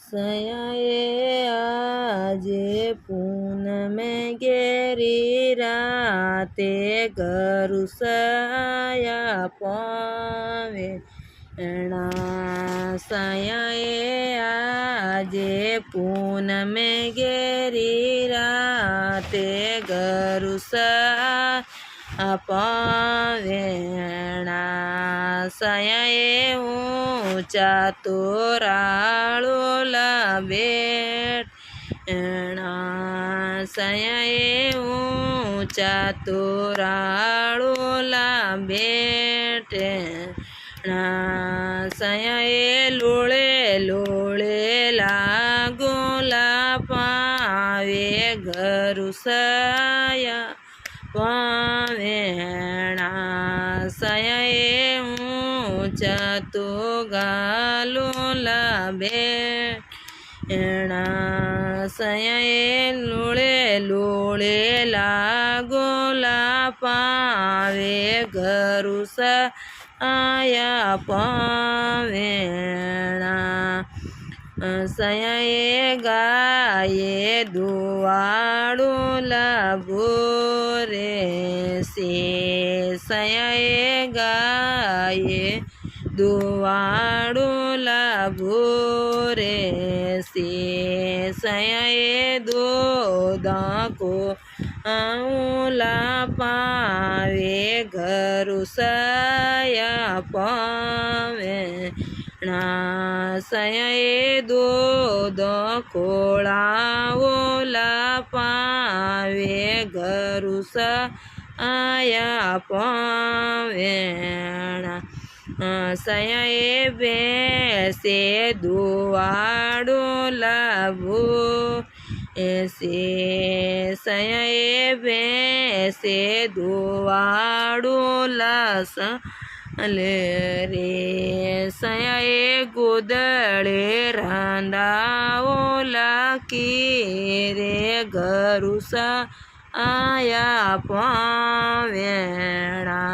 સયાએ આજે પૂનમે ઘેરી રાતે ગરુસયા પાવે સયાએ આજે પૂનમે ઘેરી રાતે ગરુસયા પાવેણા સયાએ ઊંચા તોરાળો બેટ સયાએ ઊંચા તોરાળો બેટ સયાએ લોળે લોળે લાગોલા પાવે ગરુસયા પાવેણા સયાએ ઊંચા તો ગાલો બેટ સયાએ લોળે લોળે લાગોલા પાવે ગરુસયા પાવેણા સયાએ ગાયે દુવાળો લાભો રે સયાએ ગાયે દુવાળો લાભો રે સયાએ દોદકો આઉલા પાવે ગરુસયા પાવે સયાએ દોદ કોળાઓલા પાવે ગરુસયા પાવેણા સયાએ બેસે દુવાળો લાભો સયાએ બેસે દુવાળો લાસ લે રે સયાએ ગોદળે રાંધાઓ લાકી રે ગરુસયા પાવેણા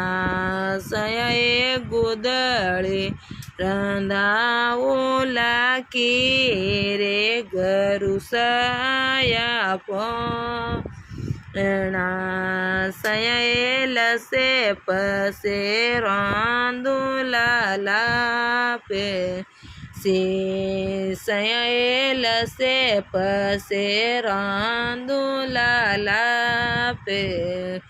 સયાએ ગોદળે રાંધાઓ લાકી રે ગરુસયા પાવેણા સયાએ લસે પસે રાંધુલા લાપે સયાએ લસે પસે રાંધુલા લાપે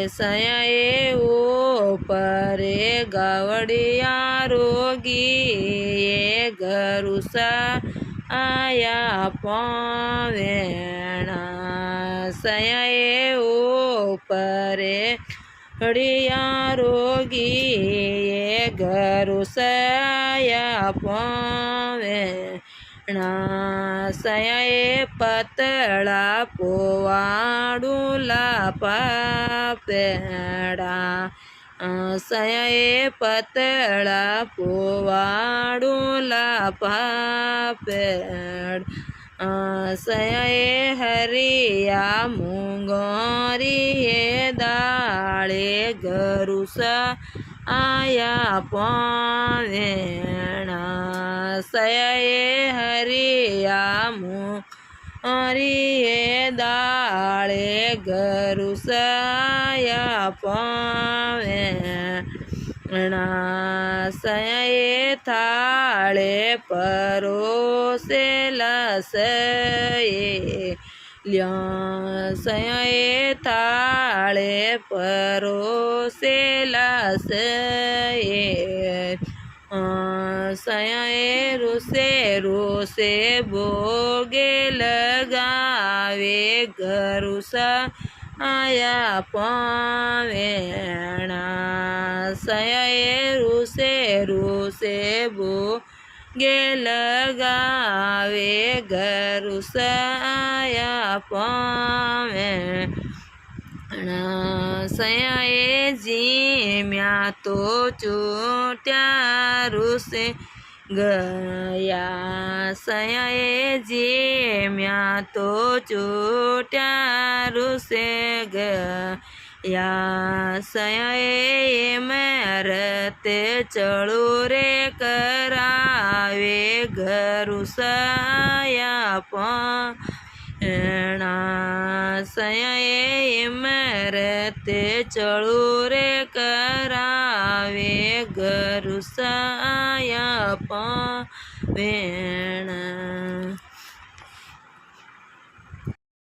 સયાએ ઉપરે ગવડિયા રોગી ગરુસયા પાવેણા સયાએ ઉપરે હડિયા રોગી ગરુસયા પાવેણા સયાએ પતળા પોવાડુલા પાપેડા સયાએ પતળા પોવાડુલા પાપેડ સયાએ હરિયા મુંગરીએ દાળે ગરુસયા પાવેણા સયાએ હરિયા મુંગરીએ દાળે ગરુસયા પાવેણા સયાએ થાળે પરોસેલા સયે સયાએ થાળે પરોસેલા સયે સયાએ રૂસે રૂસે ભોગે લગાવે ગરુસયા પાવેણા સયાએ રૂસે રૂસે ભોગે લગાવે ગરુસયા પાવેણા સયાએ જીમ્યા તો ચૂટ્યા રૂસે ગયા સયાએ જીમ્યા તો ચૂટ્યા રૂસે ગયા યા સયાએ મરતે ચળું રે કરાવે ઘરુસયા પણા સયાએ મરતે ચળું રે કરાવે ઘરુસયા પણા